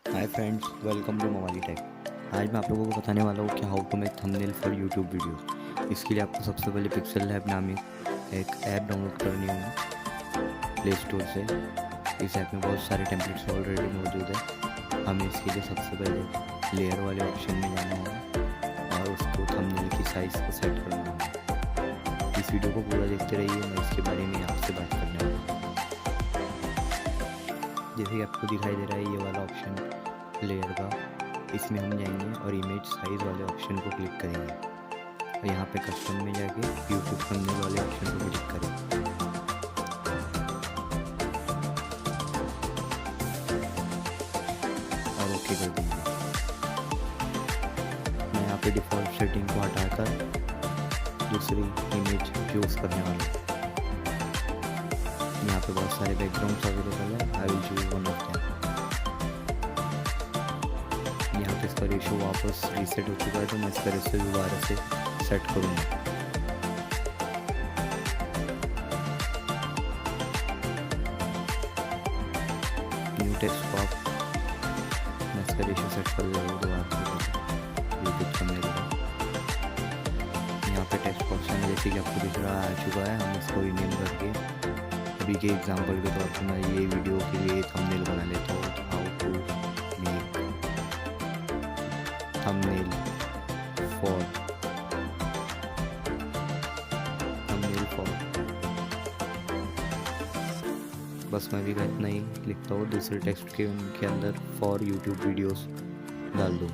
Hi friends, welcome to Mawali tech. आज मैं आप लोगों को बताने वाला हूँ कि how to make thumbnail for YouTube videos. इसके लिए आपको सबसे पहले पिक्सल लैब नामित एक ऐप डाउनलोड करनी होगी प्ले स्टोर से। इस ऐप में बहुत सारे टेम्पलेट्स ऑलरेडी मौजूद है। हमें इसके लिए सबसे पहले लेयर वाले ऑप्शन में जाना होगा और उसको थंबनेल की साइज़ को सेट करना होगा। इस वीडियो को पूरा देखते रहिए, मैं इसके बारे में आपसे बात करने वाला हूँ। जैसे कि आपको दिखाई दे रहा है ये वाला ऑप्शन लेयर का, इसमें हम जाएंगे और इमेज साइज़ वाले ऑप्शन को क्लिक करेंगे और यहाँ पे कस्टम में जाके यूट्यूब थंबनेल वाले ऑप्शन को क्लिक करेंगे और ओके कर देंगे। मैं यहाँ पे डिफ़ॉल्ट सेटिंग को हटाकर दूसरी इमेज चूज़ करने वाला हूँ। यहाँ पे बहुत सारे बैकग्राउंड्स अवेलेबल है, I will choose one of them. यहाँ पे इसका रेशो वापस रीसेट हो चुका है, तो मैं इसका रेशो दोबारा से सेट करूँगा। न्यू टेक्स्ट को आप मैं इसका रेशो सेट कर दे रहा हूँ दोबारा से यूट्यूब थंबनेल का। यहाँ पे टेक्स्ट ऑप्शन है, जैसे कि आपको दिख रहा आ चुका है। हम इसको रीनेम करके अभी के एग्जांपल के तौर पर मैं ये वीडियो के लिए थंबनेल बना लेता हूँ। How to make thumbnail for बस मैं भी इतना ही लिखता हूँ। दूसरे टेक्स्ट के उनके अंदर फॉर यूट्यूब वीडियोस डाल दूँ।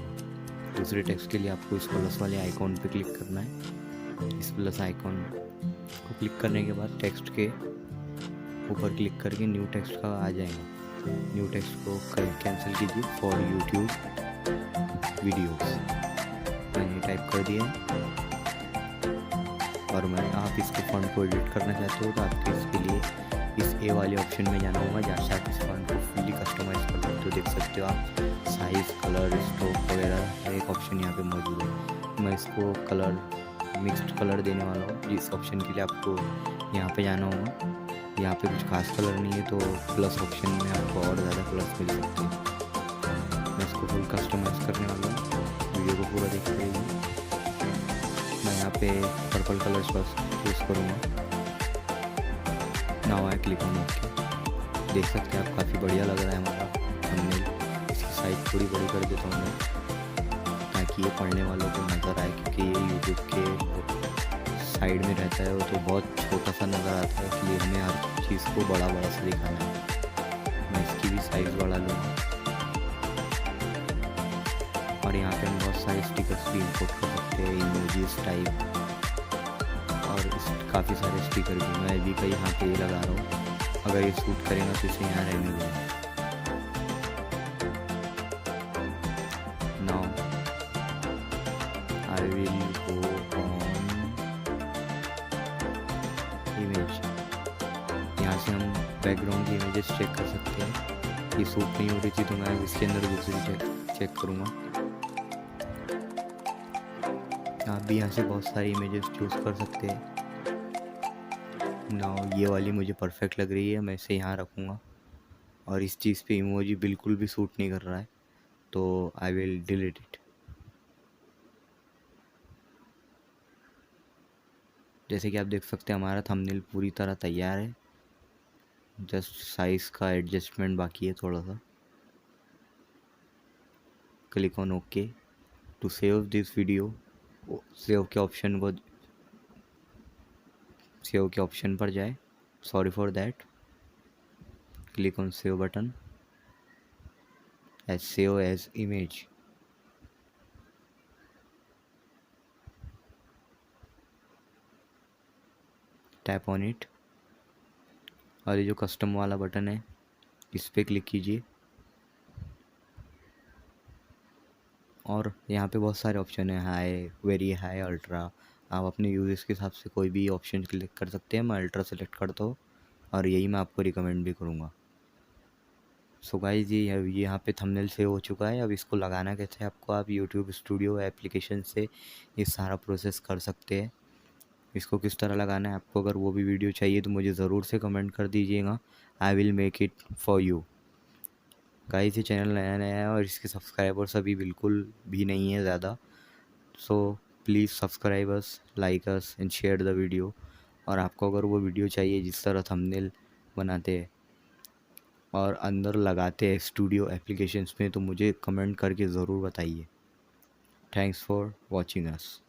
दूसरे टेक्स्ट के लिए आपको इस प्लस वाले आइकॉन पे क्लिक करना है। इस प्लस आइकॉन को क्लिक करने के बाद टेक्स्ट के ऊपर क्लिक करके न्यू टेक्स्ट का आ जाएगा। न्यू टेक्स्ट को कैंसिल कीजिए, फॉर यूट्यूब वीडियोस मैंने टाइप कर दिया है। और मैं आप इसके फॉन्ट को एडिट करना चाहते हो तो आपको इसके लिए इस ए वाले ऑप्शन में जाना होगा, जहाँ से आप इस फॉन्ट को फुली कस्टमाइज कर सकते हो। देख सकते हो आप साइज़, कलर, स्ट्रोक वगैरह हर एक ऑप्शन यहाँ पे मौजूद है। मैं इसको कलर मिक्स्ड कलर देने वाला हूँ। इस ऑप्शन के लिए आपको यहाँ पे जाना होगा। यहाँ पे कुछ खास कलर नहीं है, तो प्लस ऑप्शन में आपको और ज़्यादा कलर्स मिल सकते हैं। मैं इसको फुल कस्टमाइज करने वाला हूँ, वीडियो को पूरा देखते रहिए। मैं यहाँ पे पर्पल कलर बस चूज़ करूँगा। Now I click on okay. देख सकते हैं आप, काफ़ी बढ़िया लग रहा है हमारा थंबनेल। इसकी साइज थोड़ी बड़ी कर देता हूँ मैं, ताकि ये पढ़ने वालों को नज़र आए, क्योंकि ये यूट्यूब के साइड में रहता है वो तो बहुत छोटा सा नज़र आता है, इसलिए हमें हर चीज़ को बड़ा बड़ा से दिखाना है। मैं इसकी भी साइज़ बढ़ा लूँगा। और यहाँ पे हम बहुत सारे स्टिकर्स भी इंपोर्ट कर सकते हैं, इमोजीज टाइप, और काफ़ी सारे स्टिकर भी। मैं अभी का यहाँ पे ये लगा रहा हूँ, अगर ये सूट करेगा तो इसे यहाँ रहने दूँगा। Now I will go on image. यहाँ से हम बैकग्राउंड की इमेजेस चेक कर सकते हैं। ये सूट नहीं हो रही थी तो मैं इसके अंदर दूसरी चेक करूँगा। आप भी यहाँ से बहुत सारी इमेजेस चूज़ कर सकते हैं। नाउ ये वाली मुझे परफेक्ट लग रही है, मैं इसे यहाँ रखूँगा। और इस चीज़ पे इमोजी बिल्कुल भी सूट नहीं कर रहा है, तो आई विल डिलीट इट। जैसे कि आप देख सकते हैं हमारा थंबनेल पूरी तरह तैयार है, जस्ट साइज़ का एडजस्टमेंट बाकी है थोड़ा सा। Click on okay to save this video. Save के ऑप्शन पर जाए। Sorry for that. Click on save button as save as image. Tap on it और ये जो कस्टम वाला बटन है इस पर क्लिक कीजिए। और यहाँ पे बहुत सारे ऑप्शन है, हाई, वेरी हाई, अल्ट्रा। आप अपने यूजेस के हिसाब से कोई भी ऑप्शन क्लिक कर सकते हैं। मैं अल्ट्रा सेलेक्ट करता हूँ और यही मैं आपको रिकमेंड भी करूँगा। सो गाइस, जी यहाँ पे थंबनेल सेव हो चुका है। अब इसको लगाना कैसे है आपको, आप यूट्यूब स्टूडियो एप्लीकेशन से ये सारा प्रोसेस कर सकते हैं। इसको किस तरह लगाना है आपको, अगर वो भी वीडियो चाहिए तो मुझे ज़रूर से कमेंट कर दीजिएगा। I will make it for you. Guys ये चैनल नया नया है और इसके सब्सक्राइबर्स अभी बिल्कुल भी नहीं है ज़्यादा। So please subscribe us, like us and share the video. और आपको अगर वो वीडियो चाहिए जिस तरह थंबनेल बनाते हैं और अंदर लगाते हैं स्टूडियो एप्लीकेशंस में, तो मुझे कमेंट करके ज़रूर बताइए। Thanks for watching us.